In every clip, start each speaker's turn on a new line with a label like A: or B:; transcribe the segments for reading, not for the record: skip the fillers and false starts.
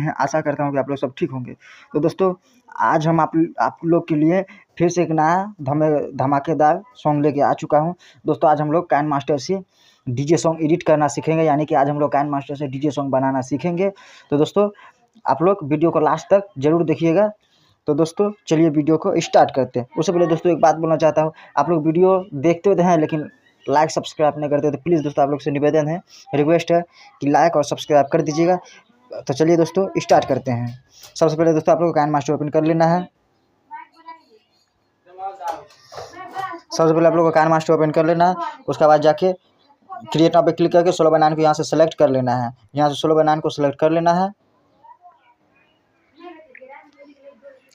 A: हैं। आशा करता हूँ कि आप लोग सब ठीक होंगे। तो दोस्तों आज हम आप लोग के लिए फिर से एक नया धमाकेदार सॉन्ग लेके आ चुका हूँ। दोस्तों आज हम लोग काइन मास्टर से डीजे सॉन्ग एडिट करना सीखेंगे, यानी कि आज हम लोग काइन मास्टर से डीजे सॉन्ग बनाना सीखेंगे। तो दोस्तों आप लोग वीडियो को लास्ट तक जरूर देखिएगा। तो दोस्तों चलिए वीडियो को स्टार्ट करते हैं। उससे पहले दोस्तों एक बात बोलना चाहता हूँ, आप लोग वीडियो देखते होते हैं लेकिन लाइक सब्सक्राइब नहीं करते, तो प्लीज़ दोस्तों आप लोग से निवेदन है, रिक्वेस्ट है कि लाइक और सब्सक्राइब कर दीजिएगा। तो चलिए दोस्तों स्टार्ट करते हैं। सबसे पहले दोस्तों आप लोग को काइन मास्टर ओपन कर लेना है। सबसे पहले आप लोग को काइन मास्टर ओपन कर लेना है। उसके बाद जाके क्रिएट नाउ पे क्लिक करके सोलो बाय 9 को यहाँ से सेलेक्ट कर लेना है। यहाँ से सोलो बाय 9 को सेलेक्ट कर लेना है।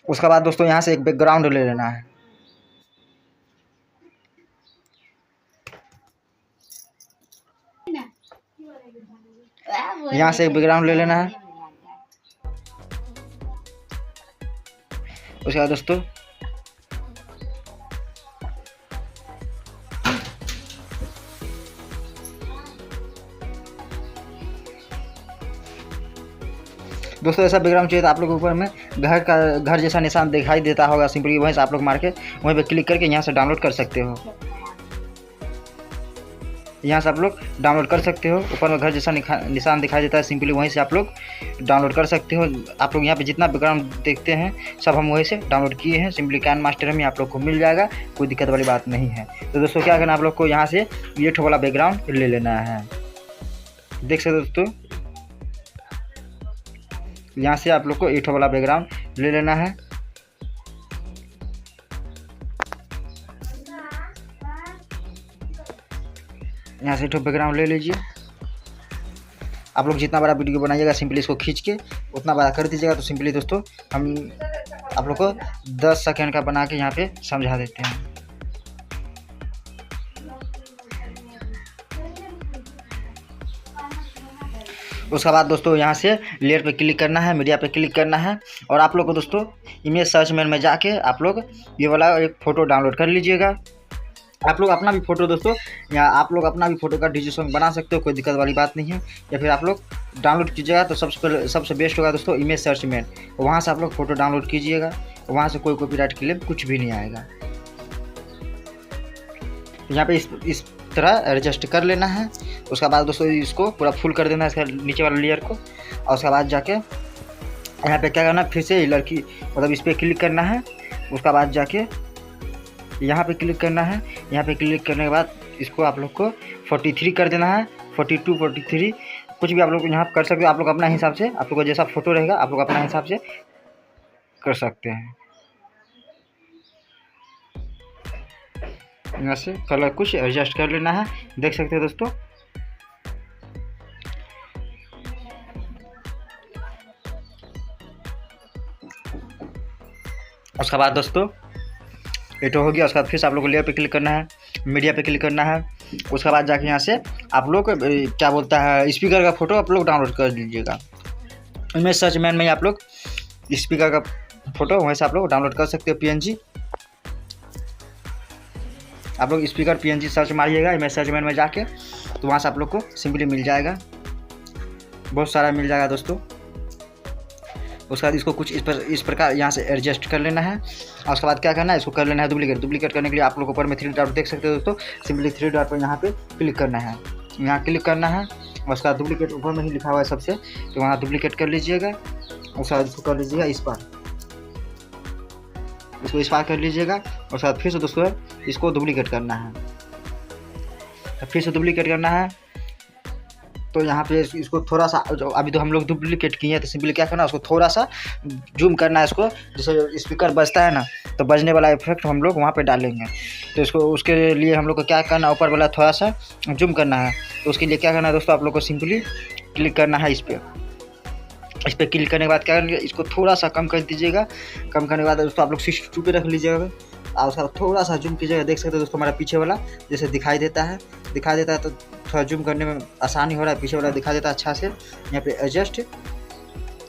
A: उसके बाद दोस्तों यहाँ से एक बैकग्राउंड ले लेना है। यहाँ से एक बैकग्राउंड ले लेना है। उसके बाद दोस्तों ऐसा बैकग्राउंड चाहिए तो आप लोग ऊपर में घर जैसा निशान दिखाई देता होगा, सिंपली वहीं से आप लोग मार के वहीं पे क्लिक करके यहाँ से डाउनलोड कर सकते हो। यहाँ से आप लोग डाउनलोड कर सकते हो। ऊपर में घर जैसा निशान दिखाई देता है, सिंपली वहीं से आप लोग डाउनलोड कर सकते हो। आप लोग यहाँ पे जितना बैकग्राउंड देखते हैं सब हम वहीं से डाउनलोड किए हैं। सिंपली काइन मास्टर में आप लोग को मिल जाएगा, कोई दिक्कत वाली बात नहीं है। तो दोस्तों क्या करना, आप लोग को यहाँ से ये वाला बैकग्राउंड ले लेना है। देख सकते हो दोस्तों, यहाँ से आप लोग को 8 वाला बैकग्राउंड ले लेना है। यहाँ से 8 बैकग्राउंड ले लीजिए। आप लोग जितना बड़ा वीडियो बनाइएगा सिंपली इसको खींच के उतना बड़ा कर दीजिएगा। तो सिंपली दोस्तों हम आप लोग को 10 सेकंड का बना के यहाँ पे समझा देते हैं। उसके बाद दोस्तों यहाँ से लेयर पे क्लिक करना है, मीडिया पे क्लिक करना है और आप लोग को दोस्तों इमेज सर्च में जाके आप लोग ये वाला एक फ़ोटो डाउनलोड कर लीजिएगा। आप लोग अपना भी फ़ोटो दोस्तों आप लोग अपना भी फ़ोटो का डीजे सॉन्ग बना सकते हो, कोई दिक्कत वाली बात नहीं है। या फिर आप लोग डाउनलोड कीजिएगा तो सबसे बेस्ट होगा दोस्तों इमेज सर्च में, वहाँ से आप लोग फ़ोटो डाउनलोड कीजिएगा, वहाँ से कोई कॉपीराइट क्लेम कुछ भी नहीं आएगा। यहाँ पे इस तरह एडजस्ट कर लेना है। उसके बाद दोस्तों इसको पूरा फुल कर देना है, इसका नीचे वाला लेयर को। और उसके बाद जाके यहाँ पे क्या करना है, फिर से लड़की मतलब इस पर क्लिक करना है। उसके बाद जाके यहाँ पे क्लिक करना है। यहाँ पे क्लिक करने के बाद इसको आप लोग को 43 कर देना है, 42, 43 कुछ भी आप लोग यहाँ कर सकते हो। आप लोग अपना हिसाब से, आप लोग को जैसा फ़ोटो रहेगा आप लोग अपना हिसाब से कर सकते हैं। यहाँ से कलर कुछ एडजस्ट कर लेना है, देख सकते हो दोस्तों। उसके बाद दोस्तों ये हो गया। उसके बाद फिर से आप लोग को लेयर पे क्लिक करना है, मीडिया पे क्लिक करना है। उसके बाद जाके यहाँ से आप लोग क्या बोलता है स्पीकर का फ़ोटो आप लोग डाउनलोड कर लीजिएगा। इमेज सर्च मैन में आप लोग स्पीकर का फ़ोटो वहीं से आप लोग डाउनलोड कर सकते हो। PNG आप लोग स्पीकर PNG सर्च मारिएगा इमेज सर्च मैन में जाके, तो वहाँ से आप लोग को सिंपली मिल जाएगा, बहुत सारा मिल जाएगा दोस्तों। उसके बाद इसको कुछ इस प्रकार यहाँ से एडजस्ट कर लेना है। और उसके बाद क्या करना है, इसको कर लेना है डुप्लीकेट करने के लिए आप लोग ऊपर में 3 डॉट देख सकते हो दोस्तों। सिंपली 3 डॉट पर यहाँ पे क्लिक करना है, यहाँ क्लिक करना है। और उसका डुप्लीकेट ऊपर में ही लिखा हुआ है सबसे, तो वहाँ डुप्लीकेट कर लीजिएगा। उसके बाद इसको कर लीजिएगा इस पार कर लीजिएगा। और साथ फिर से दोस्तों इसको डुप्लीकेट करना है, फिर से डुप्लीकेट करना है। तो यहाँ पे इसको थोड़ा सा, अभी तो हम लोग डुप्लीकेट किए हैं तो सिंपली क्या करना है, उसको थोड़ा सा जूम करना है। इसको जैसे स्पीकर बजता है ना, तो बजने वाला इफेक्ट हम लोग वहाँ पे डालेंगे। तो इसको उसके लिए हम लोग को क्या करना है, ऊपर वाला थोड़ा सा जूम करना है। तो उसके लिए क्या करना है दोस्तों, आप लोग को सिंपली क्लिक करना है इस पर क्लिक करने के बाद क्या करेंगे, इसको थोड़ा सा कम कर दीजिएगा। कम करने के बाद दोस्तों आप लोग 62 पे रख लीजिएगा और उसका थोड़ा सा जूम कीजिएगा। देख सकते हो दोस्तों हमारा पीछे वाला जैसे दिखाई देता है तो थोड़ा जूम करने में आसानी हो रहा है। पीछे वाला दिखा देता है अच्छा से, यहाँ पे एडजस्ट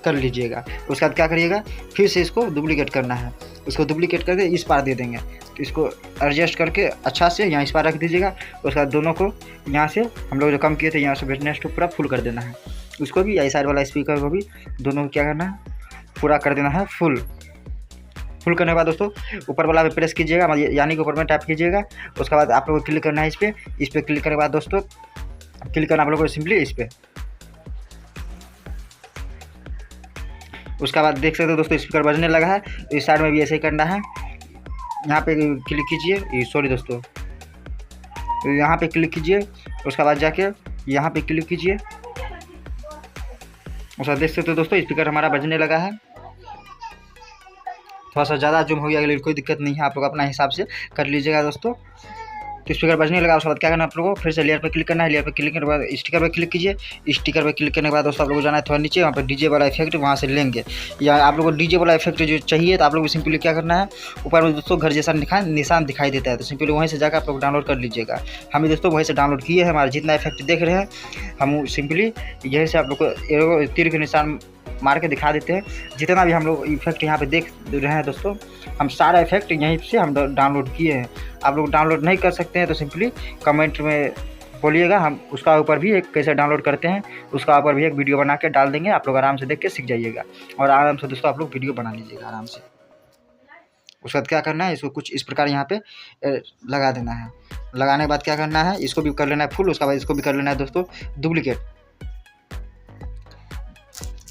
A: कर लीजिएगा। उसके बाद क्या करिएगा, फिर से इसको डुप्लीकेट करना है। उसको डुप्लीकेट करके इस पार दे देंगे, तो इसको एडजस्ट करके अच्छा से यहाँ इस पार रख दीजिएगा। उसके बाद दोनों को यहाँ से हम लोग जो कम किए थे यहाँ से ब्राइटनेस को पूरा फुल कर देना है। उसको भी, साइड वाला स्पीकर को भी, दोनों को क्या करना है, पूरा कर देना है फुल। फुल करने के बाद दोस्तों ऊपर वाला पे प्रेस कीजिएगा, यानी कि ऊपर में टैप कीजिएगा। उसके बाद आप लोगों को क्लिक करना है इस पर क्लिक करने के बाद दोस्तों क्लिक करना आप लोगों को सिंपली इस पर। उसके बाद देख सकते हो दोस्तों स्पीकर बजने लगा है। इस साइड में भी ऐसे ही करना है, यहाँ पे क्लिक कीजिए, सॉरी दोस्तों, यहाँ पे क्लिक कीजिए। उसके बाद जाके यहाँ पे क्लिक कीजिए। उसका देख सकते हो दोस्तों स्पीकर हमारा बजने लगा है। थोड़ा सा ज़्यादा जूम हो गया, लेकिन कोई दिक्कत नहीं है, आप लोग अपना हिसाब से कर लीजिएगा दोस्तों। तो स्पीकर बजने लगा। उसके बाद क्या करना है आप लोगों को, फिर से लेयर पे क्लिक करना है। लेयर पे क्लिक करने के बाद स्टिकर पे क्लिक कीजिए। स्टिकर पे क्लिक करने के बाद दोस्तों आप लोगों को जाना है थोड़ा नीचे, वहाँ पे डीजे वाला इफेक्ट वहाँ से लेंगे, या आप लोगों को डीजे वाला इफेक्ट जो चाहिए तो आप लोग को सिंपली क्या करना है, ऊपर में दोस्तों घर जैसा निशान दिखाई देता है, तो सिंपली वहीं से जाकर आप लोग डाउनलोड कर लीजिएगा। हम दोस्तों वहीं से डाउनलोड किए हैं। हमारा जितना इफेक्ट देख रहे हैं हम सिंपली यहीं से आप लोग को तीर के निशान मार के दिखा देते हैं। जितना भी हम लोग इफेक्ट यहाँ पे देख रहे हैं दोस्तों, हम सारा इफेक्ट यहीं से हम डाउनलोड किए हैं। आप लोग डाउनलोड नहीं कर सकते हैं तो सिंपली कमेंट में बोलिएगा, हम उसका ऊपर भी एक कैसे डाउनलोड करते हैं उसका ऊपर भी एक वीडियो बना के डाल देंगे। आप लोग आराम से देख के सीख जाइएगा और आराम से दोस्तों आप लोग वीडियो बना लीजिएगा आराम से। उसके बाद क्या करना है, इसको कुछ इस प्रकार यहाँ पे लगा देना है। लगाने के बाद क्या करना है, इसको भी कर लेना है फुल। उसके बाद इसको भी कर लेना है दोस्तों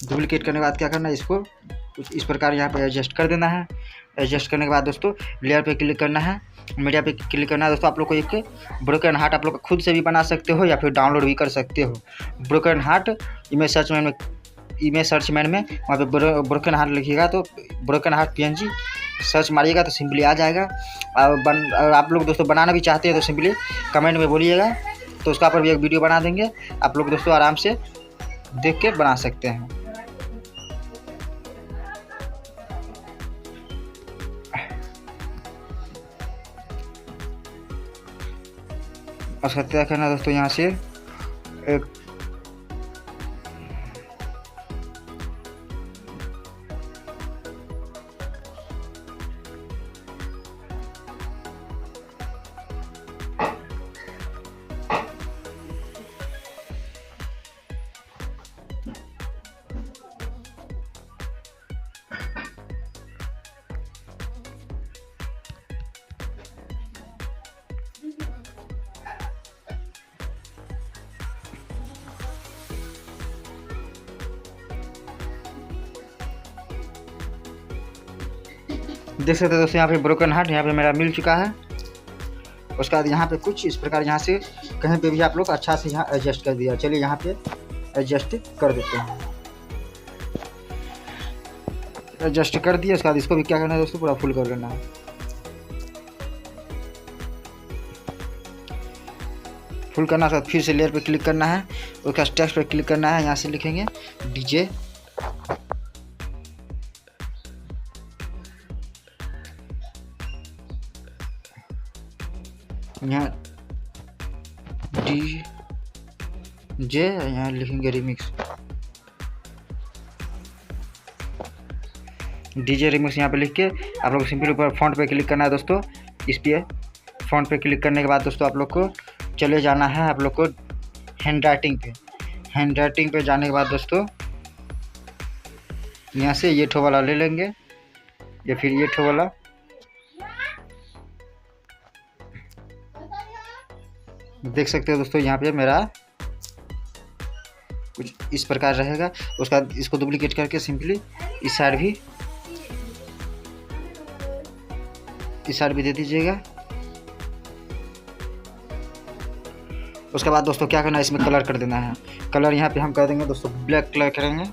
A: डुप्लीकेट करने के बाद क्या करना है, इसको कुछ इस प्रकार यहाँ पे एडजस्ट कर देना है। एडजस्ट करने के बाद दोस्तों लेयर पे क्लिक करना है, मीडिया पे क्लिक करना है। दोस्तों आप लोग को एक ब्रोकन हार्ट आप लोग खुद से भी बना सकते हो या फिर डाउनलोड भी कर सकते हो। ब्रोकन हार्ट इमेज सर्च मैन में वहाँ पे ब्रोकन हार्ट लिखिएगा तो ब्रोकन हार्ट PNG सर्च मारिएगा तो सिंपली आ जाएगा। और आप लोग दोस्तों बनाना भी चाहते हैं तो सिंपली कमेंट में बोलिएगा, तो उसका पर भी एक वीडियो बना देंगे। आप लोग दोस्तों आराम से देख के बना सकते हैं। उसका क्या करना है दोस्तों, यहाँ से एक देख सकते हैं दोस्तों यहाँ पे ब्रोकन हार्ट यहाँ पे मेरा मिल चुका है। उसके बाद यहाँ पे कुछ इस प्रकार यहाँ से कहीं पे भी आप लोग अच्छा से यहाँ एडजस्ट कर दिया। चलिए यहाँ पे एडजस्ट कर देते हैं। एडजस्ट कर दिया। उसके बाद इसको भी क्या करना है दोस्तों, पूरा फुल कर लेना है। फुल करना है, फिर से लेयर पे क्लिक करना है। उसका टेक्स्ट पे क्लिक करना है, यहाँ से लिखेंगे DJ। यहाँ DJ यहाँ लिखेंगे रिमिक्स, DJ रिमिक्स यहाँ पे लिख के आप लोग सिंपली ऊपर फॉन्ट पे क्लिक करना है दोस्तों। इस पे फॉन्ट पे क्लिक करने के बाद दोस्तों आप लोग को चले जाना है आप लोग को हैंड राइटिंग पे। हैंड राइटिंग पे जाने के बाद दोस्तों यहाँ से ये ठो वाला ले लेंगे या फिर ये ठो वाला, देख सकते हो दोस्तों यहाँ पे मेरा कुछ इस प्रकार रहेगा। उसके बाद इसको डुप्लीकेट करके सिंपली इस साइड भी दे दीजिएगा। उसके बाद दोस्तों क्या करना है, इसमें कलर कर देना है। कलर यहाँ पे हम कर देंगे दोस्तों ब्लैक कलर करेंगे।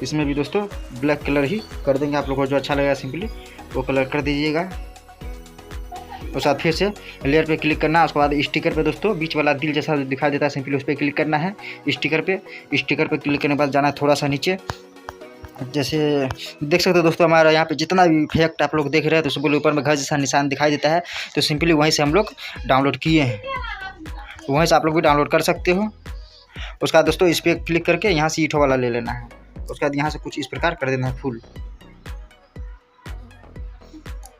A: इसमें भी दोस्तों ब्लैक कलर ही कर देंगे। आप लोग को जो अच्छा लगेगा सिंपली वो कलर कर दीजिएगा। उसके बाद फिर से लेयर पे क्लिक करना है। उसके बाद स्टिकर पे दोस्तों बीच वाला दिल जैसा दिखाई देता है, सिंपली उस पर क्लिक करना है। स्टिकर पे क्लिक करने के बाद जाना है थोड़ा सा नीचे। जैसे देख सकते हो दोस्तों हमारा यहाँ पे जितना भी इफेक्ट आप लोग देख रहे हैं तो सिंपली ऊपर में घर जैसा निशान दिखाई देता है, तो सिंपली वहीं से हम लोग डाउनलोड किए हैं, वहीं से आप लोग भी डाउनलोड कर सकते हो। उसके बाद दोस्तों इस पर क्लिक करके यहाँ से ईंटों वाला ले लेना है। उसके बाद यहाँ से कुछ इस प्रकार कर देना है, फुल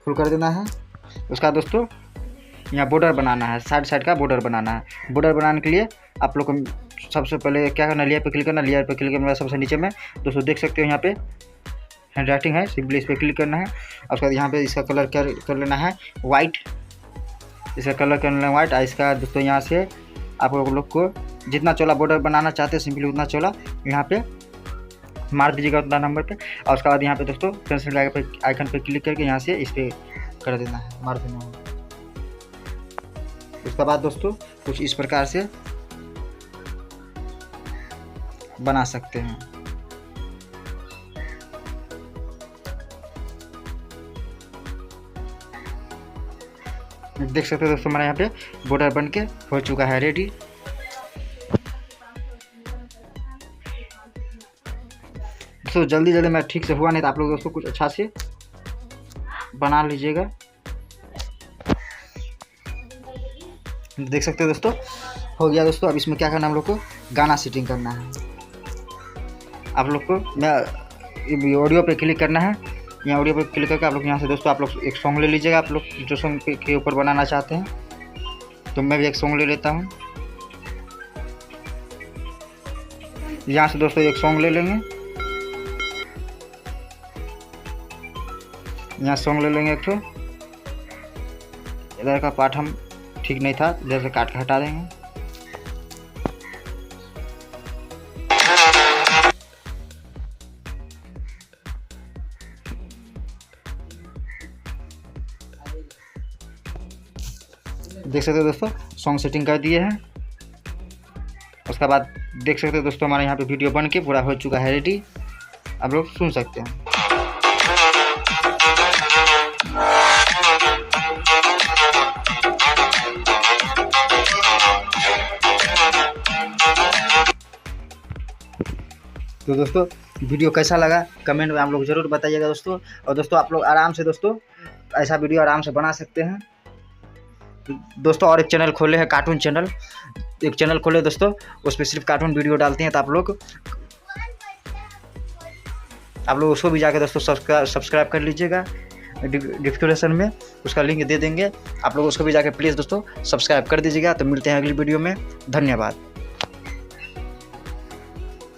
A: कर देना है। उसका दोस्तों यहाँ बॉर्डर बनाना है, साइड का बॉर्डर बनाना है। बॉर्डर बनाने के लिए आप लोग को सबसे पहले क्या करना, लेयर पे क्लिक करना। लेयर पे क्लिक करना सबसे नीचे में दोस्तों देख सकते हो यहाँ पे हैंड राइटिंग है, सिंपली इस पर क्लिक करना है। और उसके बाद यहाँ पे इसका कलर क्या कर लेना है वाइट, इसका कलर कर लेना है वाइट। इसका दोस्तों यहाँ से आप लोग को जितना चौड़ा बॉर्डर बनाना चाहते हैं सिंपली उतना चौड़ा यहाँ पे मार दीजिएगा उतना नंबर पे। और उसके बाद यहाँ पे दोस्तों पेंसिल आइकन पे क्लिक करके यहाँ से इस पर कर देना है, मार देना है। उसके बाद दोस्तों कुछ इस प्रकार से बना सकते हैं। देख सकते हो दोस्तों हमारा यहाँ पे बॉर्डर बन के हो चुका है रेडी। दोस्तों जल्दी जल्दी मैं ठीक से हुआ नहीं तो आप लोग दोस्तों कुछ अच्छा से बना लीजिएगा। देख सकते हो दोस्तों हो गया दोस्तों। अब इसमें क्या करना है हम लोग को गाना सेटिंग करना है। आप लोग को मैं ऑडियो पे क्लिक करना है, यहाँ ऑडियो पे क्लिक करके आप लोग यहाँ से दोस्तों आप लोग एक सॉन्ग ले लीजिएगा। आप लोग जो सॉन्ग के ऊपर बनाना चाहते हैं, तो मैं भी एक सॉन्ग ले लेता हूँ। यहाँ से दोस्तों एक सॉन्ग ले लेंगे, यहाँ सॉन्ग ले लेंगे एक ठो। इधर का पार्ट हम ठीक नहीं था, इधर से काट के हटा देंगे। देख सकते हो दोस्तों सॉन्ग सेटिंग कर दिए हैं। उसके बाद देख सकते हो दोस्तों हमारे यहाँ पे वीडियो बन के पूरा हो चुका है रेडी। आप लोग सुन सकते हैं। तो दोस्तों वीडियो कैसा लगा कमेंट में आप लोग ज़रूर बताइएगा दोस्तों। और दोस्तों आप लोग आराम से दोस्तों ऐसा वीडियो आराम से बना सकते हैं दोस्तों। और एक चैनल खोले हैं कार्टून चैनल, एक चैनल खोले दोस्तों, उस पर सिर्फ कार्टून वीडियो डालते हैं। तो आप लोग उसको भी जाकर दोस्तों सब्सक्राइब कर लीजिएगा। डिस्क्रिप्शन में उसका लिंक दे देंगे, आप लोग उसको भी जाकर प्लीज़ दोस्तों सब्सक्राइब कर दीजिएगा। तो मिलते हैं अगली वीडियो में, धन्यवाद।